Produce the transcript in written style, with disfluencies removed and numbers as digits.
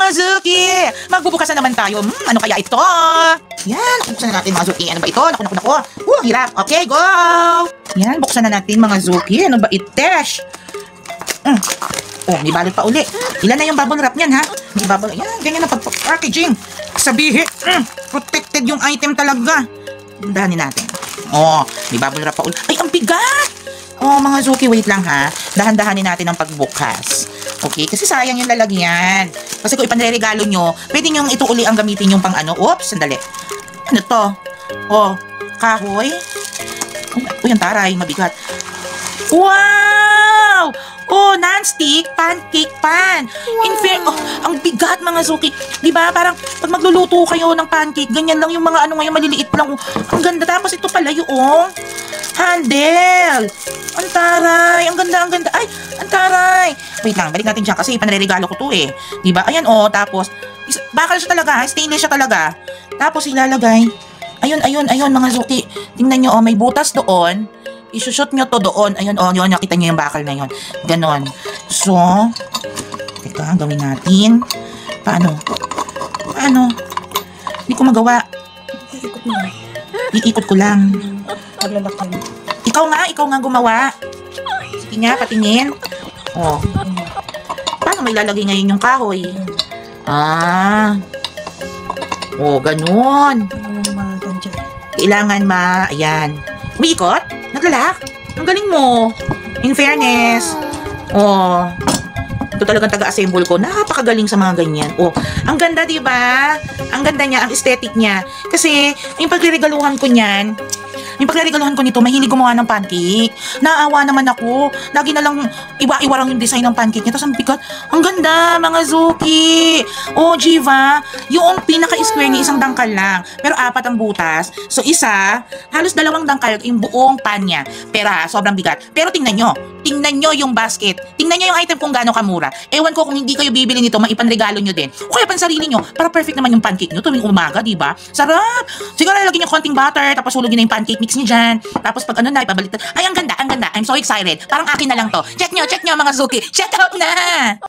mga Zuki! Magbubukas na naman tayo. Ano kaya ito? Yan, buksan na natin mga Zuki. Ano ba ito? Naku. Ang hirap. Okay, go! Yan, buksan na natin mga Zuki. Ano ba itesh? Oh, may balot pa uli. Ilan na yung bubble wrap niyan, ha? May bubble. Yan, ganyan na pag-packaging. Sabihin, protected yung item talaga. Dahanin natin. Oh, may bubble wrap pa uli. Ay, ang bigat! Oh, mga Zuki, wait lang, ha? Dahan-dahanin natin ang pagbukas. Okay, kasi sayang yung lalagyan. Kasi kung ipanregalo nyo, pwede nyo ito uli ang gamitin yung pang ano. Oops, sandali. Ano to? Oh, kahoy. Uy, ang taray, mabigat. Wow! Oh, non-stick pancake pan. Wow. In fact, ang bigat mga Zuki. Di ba? Parang pag magluluto kayo ng pancake, ganyan lang yung mga ano ngayon, maliliit lang. Ang ganda. Tapos ito pala yung handle. Ang taray. Ang ganda. Ay, ang taray. Wait lang, balik natin dyan kasi panre-regalo ko to eh. Di ba? Ayan tapos bakal siya talaga, stainless siya talaga. Tapos ilalagay. Ayun mga Zuki. Tingnan nyo, may butas doon. I-shoot nyo to doon. Ayun, yun, nakita nyo yung bakal na yun. Ganon. So, teka, gawin natin. Paano? Hindi ko magawa. Iikot ko lang. Ikaw nga gumawa. Sige nga, patingin. Oh. Paano may lalagay ngayon yung kahoy? Oh, ganon. Kailangan ayan. Umiikot? Naglalak? Ang galing mo. In fairness. Oh. Ito talagang taga-assemble ko. Napakagaling sa mga ganyan. Oh, ang ganda, di ba? Ang ganda niya, ang aesthetic niya. Kasi, yung pagre-regaluhan ko niyan, nito, mahilig gumawa ng pancake. Naawa naman ako. Lagi na lang iwa-iwarang yung design ng pancake niya. Tapos ang bigat, ang ganda, mga Zuki. Oh, Jiva, yung pinaka-square niya, isang dangkal lang. Pero 4 ang butas. So, halos 2 dangkal yung buong pan niya. Pero sobrang bigat. Pero tingnan nyo yung basket. Tingnan nyo yung item kung gaano kamura. Ewan ko kung hindi kayo bibili nito, maipanregalo nyo din. O kaya pansarili nyo, para perfect naman yung pancake nyo tuwing umaga, diba? Sarap! Siguro lagyan nyo konting butter, tapos hulugin na yung pancake mix nyo dyan. Tapos pag ipabaliktad. Ay, ang ganda. I'm so excited. Parang akin na lang to. Check nyo mga Zuki. Check out na!